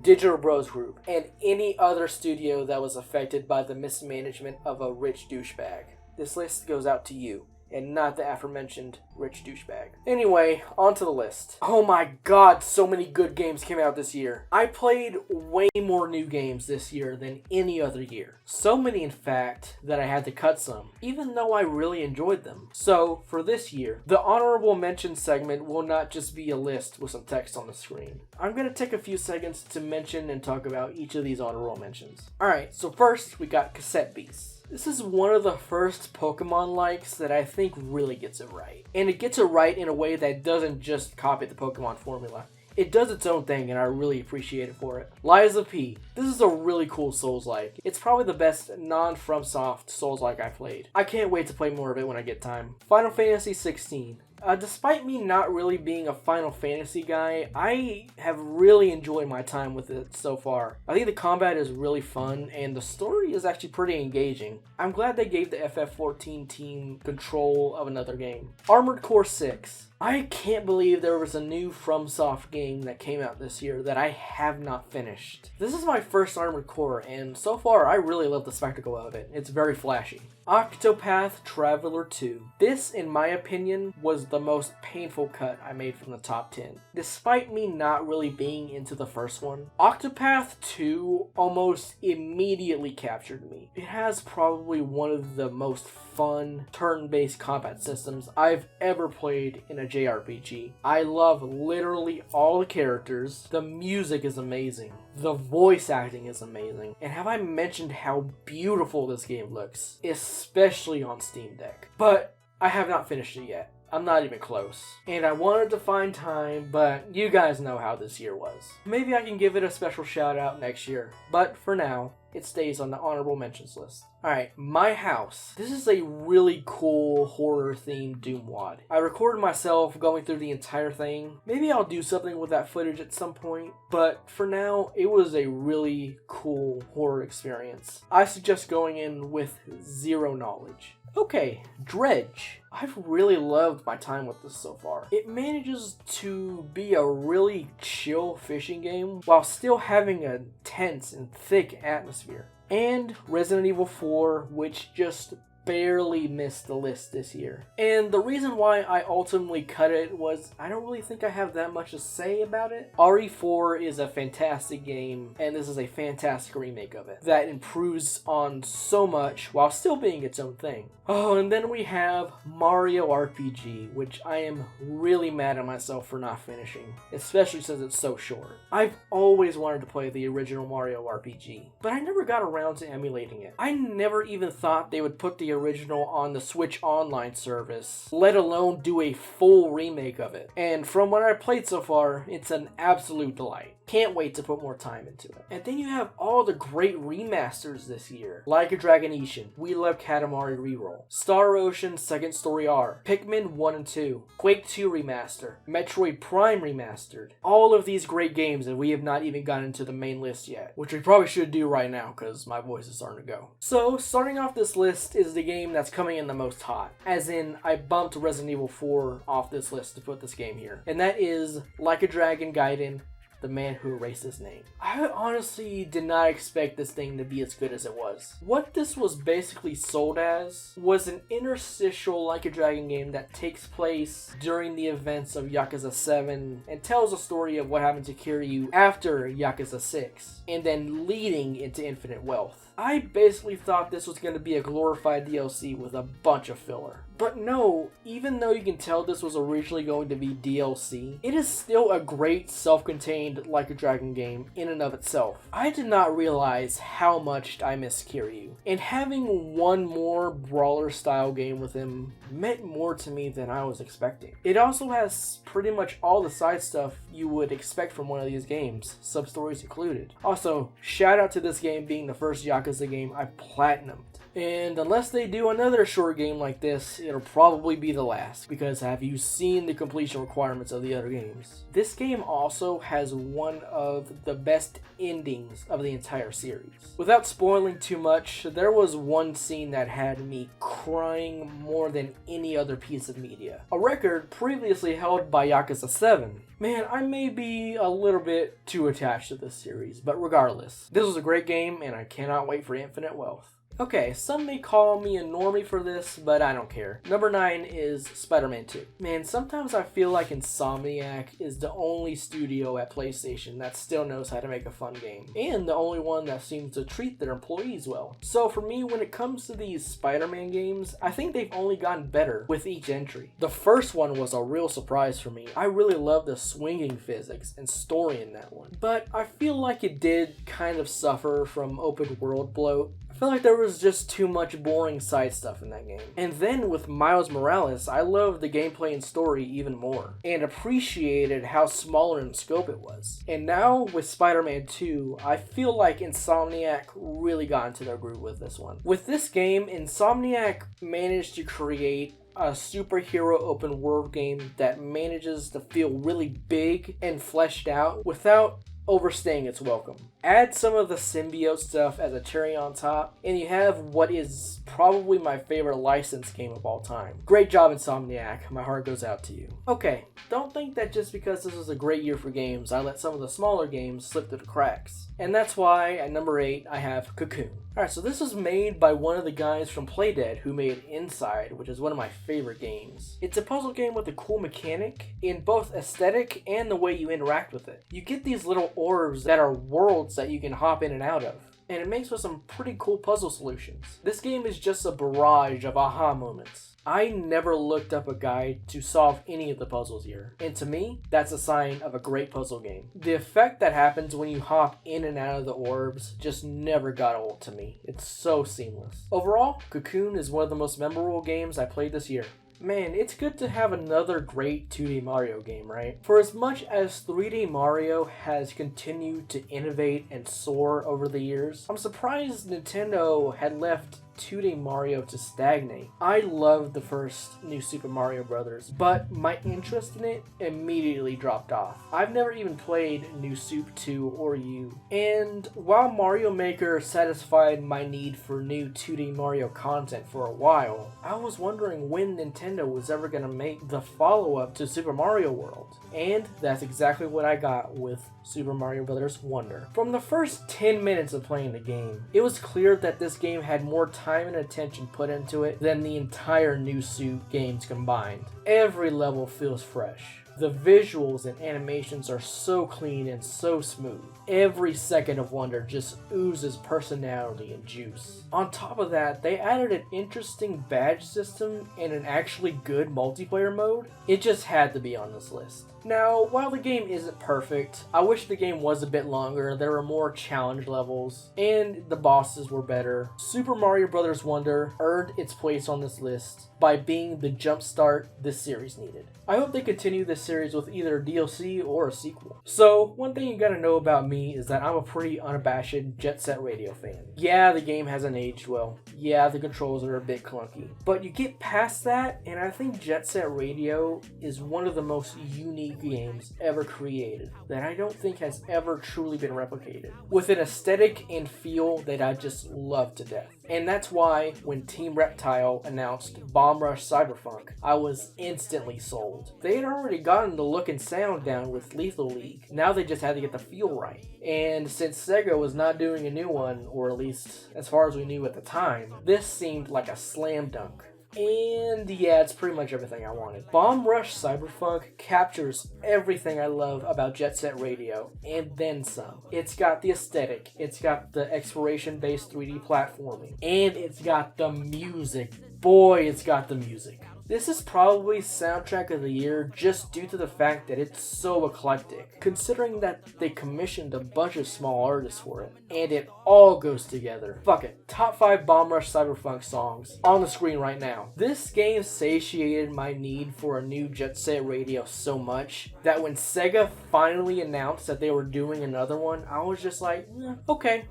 Digital Bros Group, and any other studio that was affected by the mismanagement of a rich douchebag. This list goes out to you, and not the aforementioned rich douchebag. Anyway, on to the list. Oh my god, so many good games came out this year. I played way more new games this year than any other year. So many, in fact, that I had to cut some, even though I really enjoyed them. So, for this year, the honorable mention segment will not just be a list with some text on the screen. I'm going to take a few seconds to mention and talk about each of these honorable mentions. Alright, so first, we got Cassette Beasts. This is one of the first Pokemon likes that I think really gets it right. And it gets it right in a way that doesn't just copy the Pokemon formula. It does its own thing, and I really appreciate it for it. Lies of P. This is a really cool Souls-like. It's probably the best non-FromSoft Souls-like I played. I can't wait to play more of it when I get time. Final Fantasy 16. Despite me not really being a Final Fantasy guy, I have really enjoyed my time with it so far. I think the combat is really fun, and the story is actually pretty engaging. I'm glad they gave the FF14 team control of another game. Armored Core 6. I can't believe there was a new FromSoft game that came out this year that I have not finished. This is my first Armored Core, and so far I really love the spectacle of it. It's very flashy. Octopath Traveler 2. This, in my opinion, was the most painful cut I made from the top 10. Despite me not really being into the first one, Octopath 2 almost immediately captured me. It has probably one of the most fun turn-based combat systems I've ever played in a JRPG. I love literally all the characters, the music is amazing, the voice acting is amazing, and have I mentioned how beautiful this game looks, especially on Steam Deck. But I have not finished it yet. I'm not even close. And I wanted to find time, but you guys know how this year was. Maybe I can give it a special shout out next year, but for now, it stays on the honorable mentions list. Alright, My House. This is a really cool horror-themed Doom wad. I recorded myself going through the entire thing. Maybe I'll do something with that footage at some point, but for now, it was a really cool horror experience. I suggest going in with zero knowledge. Okay, Dredge. I've really loved my time with this so far. It manages to be a really chill fishing game while still having a tense and thick atmosphere. And Resident Evil 4, which just barely missed the list this year. And the reason why I ultimately cut it was I don't really think I have that much to say about it. RE4 is a fantastic game, and this is a fantastic remake of it that improves on so much while still being its own thing. Oh, and then we have Mario RPG, which I am really mad at myself for not finishing, especially since it's so short. I've always wanted to play the original Mario RPG, but I never got around to emulating it. I never even thought they would put the original on the Switch Online service, let alone do a full remake of it. And from what I've played so far, it's an absolute delight. Can't wait to put more time into it. And then you have all the great remasters this year. Like a Dragon Ishin, We Love Katamari Reroll, Star Ocean Second Story R, Pikmin 1 and 2, Quake 2 Remaster, Metroid Prime Remastered. All of these great games that we have not even gotten to the main list yet, which we probably should do right now because my voice is starting to go. So, starting off this list is the game that's coming in the most hot. As in, I bumped Resident Evil 4 off this list to put this game here. And that is Like a Dragon Gaiden, The Man Who Erased His Name. I honestly did not expect this thing to be as good as it was. What this was basically sold as was an interstitial Like a Dragon game that takes place during the events of Yakuza 7 and tells a story of what happened to Kiryu after Yakuza 6 and then leading into Infinite Wealth. I basically thought this was going to be a glorified DLC with a bunch of filler. But no, even though you can tell this was originally going to be DLC, it is still a great self-contained Like a Dragon game in and of itself. I did not realize how much I miss Kiryu, and having one more brawler style game with him meant more to me than I was expecting. It also has pretty much all the side stuff you would expect from one of these games, sub-stories included. Also, shout out to this game being the first Yakuza game I platinumed. And unless they do another short game like this, it'll probably be the last, because have you seen the completion requirements of the other games? This game also has one of the best endings of the entire series. Without spoiling too much, there was one scene that had me crying more than any other piece of media. A record previously held by Yakuza 7. Man, I may be a little bit too attached to this series, but regardless, this was a great game and I cannot wait for Infinite Wealth. Okay, some may call me a normie for this, but I don't care. Number 9 is Spider-Man 2. Man, sometimes I feel like Insomniac is the only studio at PlayStation that still knows how to make a fun game, and the only one that seems to treat their employees well. So for me, when it comes to these Spider-Man games, I think they've only gotten better with each entry. The first one was a real surprise for me. I really love the swinging physics and story in that one, but I feel like it did kind of suffer from open world bloat. I feel like there was just too much boring side stuff in that game. And then with Miles Morales, I loved the gameplay and story even more, and appreciated how smaller in scope it was. And now with Spider-Man 2, I feel like Insomniac really got into their groove with this one. With this game, Insomniac managed to create a superhero open world game that manages to feel really big and fleshed out without overstaying its welcome. Add some of the symbiote stuff as a cherry on top, and you have what is probably my favorite licensed game of all time. Great job, Insomniac. My heart goes out to you. Okay, don't think that just because this was a great year for games, I let some of the smaller games slip through the cracks. And that's why at number 8, I have Cocoon. Alright, so this was made by one of the guys from Playdead who made Inside, which is one of my favorite games. It's a puzzle game with a cool mechanic in both aesthetic and the way you interact with it. You get these little orbs that are worlds that you can hop in and out of, and it makes for some pretty cool puzzle solutions. This game is just a barrage of aha moments. I never looked up a guide to solve any of the puzzles here, and to me, that's a sign of a great puzzle game. The effect that happens when you hop in and out of the orbs just never got old to me. It's so seamless. Overall, Cocoon is one of the most memorable games I played this year. Man, it's good to have another great 2D Mario game, right? For as much as 3D Mario has continued to innovate and soar over the years, I'm surprised Nintendo had left 2D Mario to stagnate. I loved the first New Super Mario Bros., but my interest in it immediately dropped off. I've never even played New Soup 2 or U, and while Mario Maker satisfied my need for new 2D Mario content for a while, I was wondering when Nintendo was ever gonna make the follow-up to Super Mario World, and that's exactly what I got with Super Mario Bros. Wonder. From the first 10 minutes of playing the game, it was clear that this game had more time and attention put into it than the entire New Soup games combined. Every level feels fresh. The visuals and animations are so clean and so smooth. Every second of Wonder just oozes personality and juice. On top of that, they added an interesting badge system and an actually good multiplayer mode. It just had to be on this list. Now, while the game isn't perfect, I wish the game was a bit longer, there were more challenge levels, and the bosses were better. Super Mario Bros. Wonder earned its place on this list by being the jumpstart this series needed. I hope they continue this series with either a DLC or a sequel. So, one thing you gotta know about me is that I'm a pretty unabashed Jet Set Radio fan. Yeah, the game hasn't aged well. Yeah, the controls are a bit clunky. But you get past that, and I think Jet Set Radio is one of the most unique games ever created that I don't think has ever truly been replicated, with an aesthetic and feel that I just love to death. And that's why when Team Reptile announced Bomb Rush Cyberpunk, I was instantly sold. They had already gotten the look and sound down with Lethal League. Now they just had to get the feel right. And since Sega was not doing a new one, or at least as far as we knew at the time, this seemed like a slam dunk. And yeah, it's pretty much everything I wanted. Bomb Rush Cyberpunk captures everything I love about Jet Set Radio, and then some. It's got the aesthetic, it's got the exploration-based 3D platforming, and it's got the music. Boy, it's got the music. This is probably soundtrack of the year just due to the fact that it's so eclectic, considering that they commissioned a bunch of small artists for it, and it all goes together. Fuck it, top 5 Bomb Rush Cyberpunk songs on the screen right now. This game satiated my need for a new Jet Set Radio so much that when Sega finally announced that they were doing another one, I was just like, okay,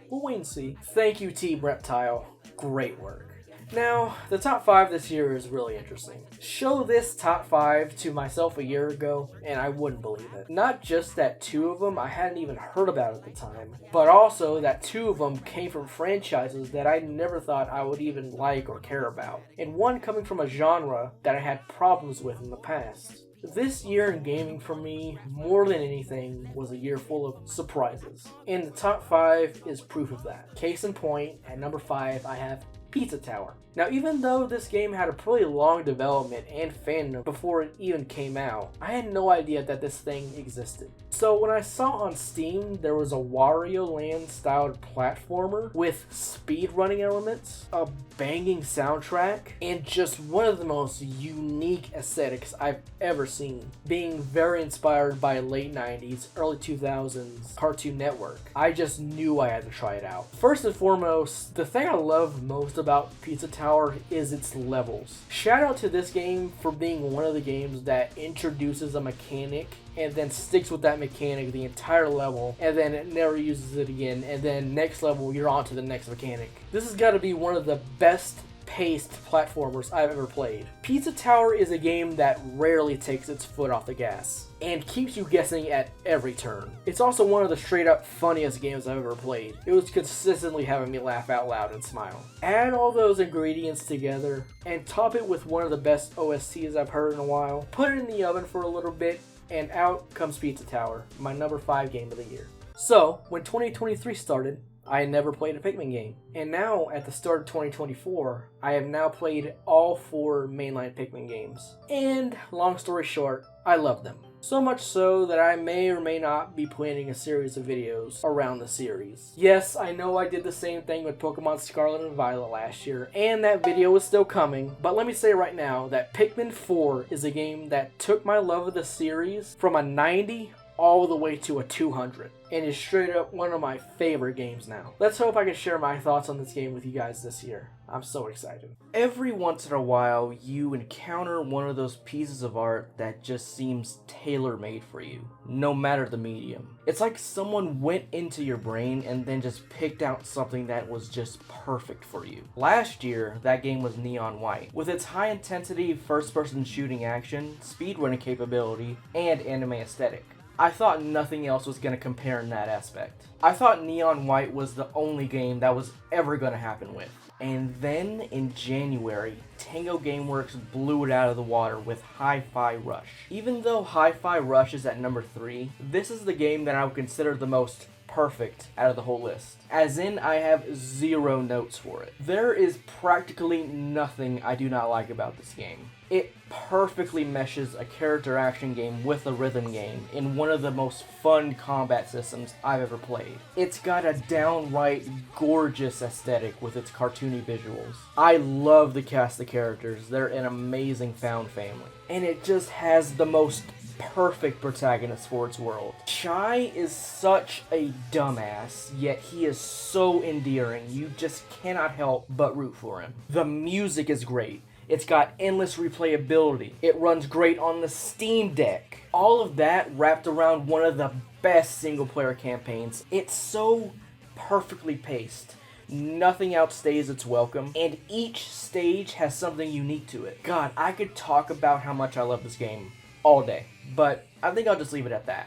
we'll wait and see. Thank you, Team Reptile. Great work. Now, the top 5 this year is really interesting. Show this top 5 to myself a year ago, and I wouldn't believe it. Not just that 2 of them I hadn't even heard about at the time, but also that 2 of them came from franchises that I never thought I would even like or care about, and one coming from a genre that I had problems with in the past. This year in gaming for me, more than anything, was a year full of surprises. And the top 5 is proof of that. Case in point, at number 5, I have Pizza Tower. Now, even though this game had a pretty long development and fandom before it even came out, I had no idea that this thing existed. So when I saw on Steam there was a Wario Land styled platformer with speedrunning elements, a banging soundtrack, and just one of the most unique aesthetics I've ever seen, being very inspired by late 90s, early 2000s Cartoon Network, I just knew I had to try it out. First and foremost, the thing I love most about Pizza Tower is its levels. Shout out to this game for being one of the games that introduces a mechanic and then sticks with that mechanic the entire level, and then it never uses it again, and then next level you're on to the next mechanic. This has got to be one of the best paced platformers I've ever played. Pizza Tower is a game that rarely takes its foot off the gas and keeps you guessing at every turn. It's also one of the straight up funniest games I've ever played. It was consistently having me laugh out loud and smile. Add all those ingredients together and top it with one of the best OSTs I've heard in a while. Put it in the oven for a little bit and out comes Pizza Tower, my number 5 game of the year. So, when 2023 started, I had never played a Pikmin game. And now, at the start of 2024, I have now played all 4 mainline Pikmin games. And, long story short, I love them. So much so that I may or may not be planning a series of videos around the series. Yes, I know I did the same thing with Pokemon Scarlet and Violet last year, and that video is still coming, but let me say right now that Pikmin 4 is a game that took my love of the series from a 90 all the way to a 200, and is straight up one of my favorite games now. Let's hope I can share my thoughts on this game with you guys this year. I'm so excited. Every once in a while, you encounter one of those pieces of art that just seems tailor-made for you, no matter the medium. It's like someone went into your brain and then just picked out something that was just perfect for you. Last year, that game was Neon White. With its high-intensity first-person shooting action, speedrunning capability, and anime aesthetic. I thought nothing else was going to compare in that aspect. I thought Neon White was the only game that was ever going to happen with. And then, in January, Tango Gameworks blew it out of the water with Hi-Fi Rush. Even though Hi-Fi Rush is at number 3, this is the game that I would consider the most perfect out of the whole list. As in, I have 0 notes for it. There is practically nothing I do not like about this game. It perfectly meshes a character action game with a rhythm game in one of the most fun combat systems I've ever played. It's got a downright gorgeous aesthetic with its cartoony visuals. I love the cast of characters. They're an amazing found family. And it just has the most perfect protagonist for its world. Chai is such a dumbass, yet he is so endearing. You just cannot help but root for him. The music is great. It's got endless replayability. It runs great on the Steam Deck. All of that wrapped around one of the best single-player campaigns. It's so perfectly paced. Nothing outstays its welcome, and each stage has something unique to it. God, I could talk about how much I love this game all day, but I think I'll just leave it at that.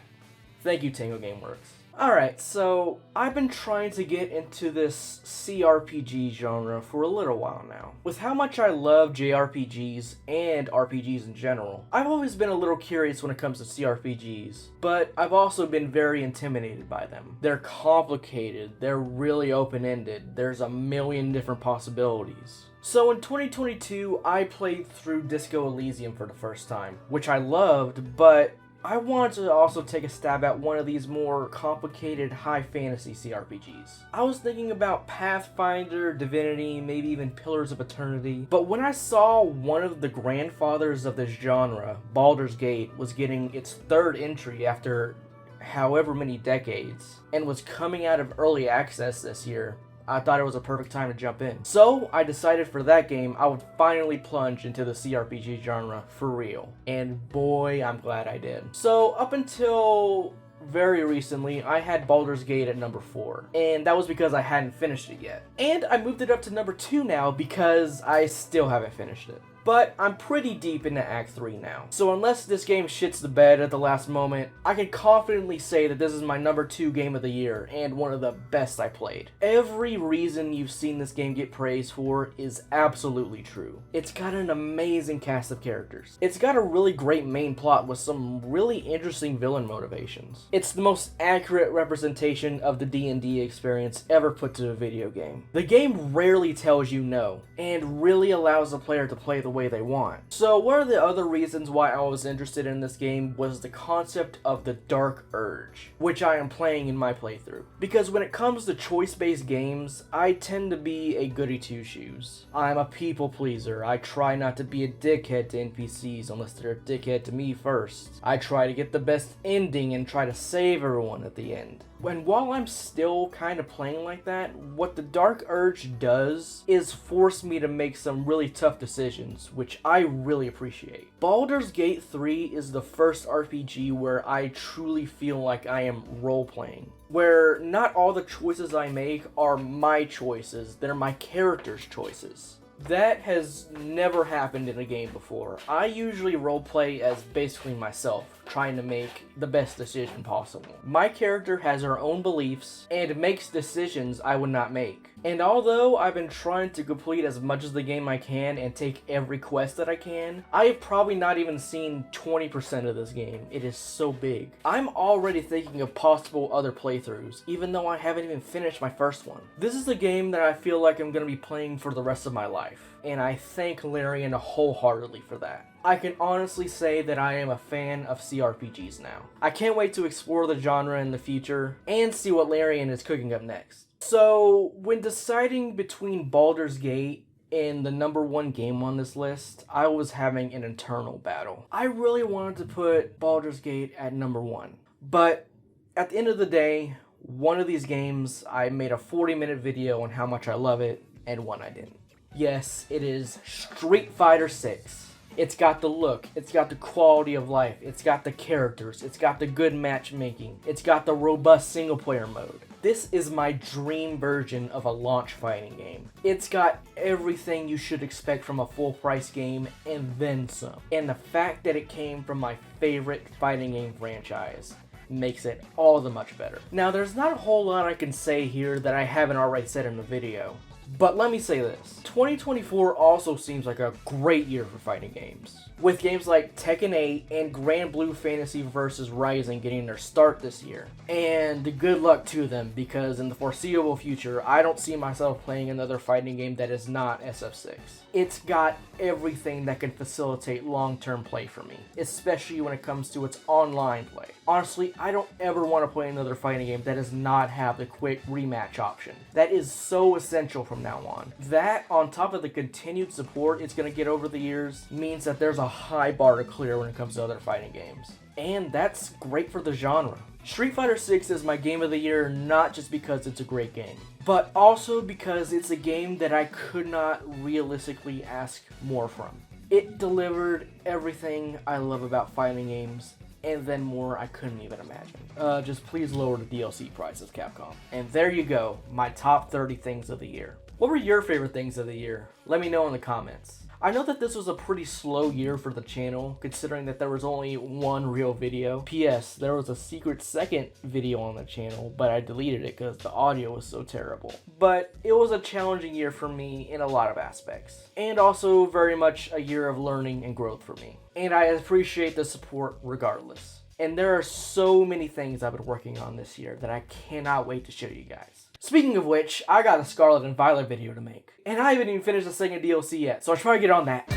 Thank you, Tango Gameworks. Alright, so I've been trying to get into this CRPG genre for a little while now. With how much I love JRPGs and RPGs in general, I've always been a little curious when it comes to CRPGs, but I've also been very intimidated by them. They're complicated, they're really open-ended, there's a million different possibilities. So in 2022, I played through Disco Elysium for the first time, which I loved, but I wanted to also take a stab at one of these more complicated high fantasy CRPGs. I was thinking about Pathfinder, Divinity, maybe even Pillars of Eternity, but when I saw one of the grandfathers of this genre, Baldur's Gate, was getting its 3rd entry after however many decades, and was coming out of early access this year, I thought it was a perfect time to jump in. So I decided for that game I would finally plunge into the CRPG genre for real. And boy, I'm glad I did. So up until very recently, I had Baldur's Gate at number 4. And that was because I hadn't finished it yet. And I moved it up to number 2 now because I still haven't finished it. But I'm pretty deep into Act 3 now. So unless this game shits the bed at the last moment, I can confidently say that this is my number 2 game of the year and one of the best I played. Every reason you've seen this game get praised for is absolutely true. It's got an amazing cast of characters. It's got a really great main plot with some really interesting villain motivations. It's the most accurate representation of the D&D experience ever put to a video game. The game rarely tells you no, and really allows the player to play the way they want. So one of the other reasons why I was interested in this game was the concept of the Dark Urge, which I am playing in my playthrough. Because when it comes to choice-based games, I tend to be a goody two-shoes. I'm a people pleaser. I try not to be a dickhead to NPCs unless they're a dickhead to me first. I try to get the best ending and try to save everyone at the end. And while I'm still kind of playing like that, what the Dark Urge does is force me to make some really tough decisions, which I really appreciate. Baldur's Gate 3 is the first RPG where I truly feel like I am role-playing. Where not all the choices I make are my choices, they're my character's choices. That has never happened in a game before. I usually roleplay as basically myself, trying to make the best decision possible. My character has her own beliefs and makes decisions I would not make. And although I've been trying to complete as much of the game I can and take every quest that I can, I have probably not even seen 20% of this game. It is so big. I'm already thinking of possible other playthroughs, even though I haven't even finished my first one. This is a game that I feel like I'm going to be playing for the rest of my life, and I thank Larian wholeheartedly for that. I can honestly say that I am a fan of CRPGs now. I can't wait to explore the genre in the future and see what Larian is cooking up next. So, when deciding between Baldur's Gate and the #1 game on this list, I was having an internal battle. I really wanted to put Baldur's Gate at #1, but at the end of the day, one of these games I made a 40-minute video on how much I love it, and one I didn't. Yes, it is Street Fighter 6. It's got the look, it's got the quality of life, it's got the characters, it's got the good matchmaking, it's got the robust single-player mode. This is my dream version of a launch fighting game. It's got everything you should expect from a full-price game and then some. And the fact that it came from my favorite fighting game franchise makes it all the much better. Now, there's not a whole lot I can say here that I haven't already said in the video. But let me say this, 2024 also seems like a great year for fighting games, with games like Tekken 8 and Grand Blue Fantasy vs. Rising getting their start this year. And good luck to them, because in the foreseeable future, I don't see myself playing another fighting game that is not SF6. It's got everything that can facilitate long-term play for me, especially when it comes to its online play. Honestly, I don't ever want to play another fighting game that does not have the quick rematch option. That is so essential from now on. That, on top of the continued support it's going to get over the years, means that there's a high bar to clear when it comes to other fighting games. And that's great for the genre. Street Fighter 6 is my game of the year, not just because it's a great game, but also because it's a game that I could not realistically ask more from. It delivered everything I love about fighting games, and then more I couldn't even imagine. Just please lower the DLC prices, Capcom. And there you go, my top 30 things of the year. What were your favorite things of the year? Let me know in the comments. I know that this was a pretty slow year for the channel, considering that there was only one real video. P.S. There was a secret second video on the channel, but I deleted it because the audio was so terrible. But it was a challenging year for me in a lot of aspects, and also very much a year of learning and growth for me. And I appreciate the support regardless. And there are so many things I've been working on this year that I cannot wait to show you guys. Speaking of which, I got a Scarlet and Violet video to make. And I haven't even finished the second DLC yet, so I should probably get on that.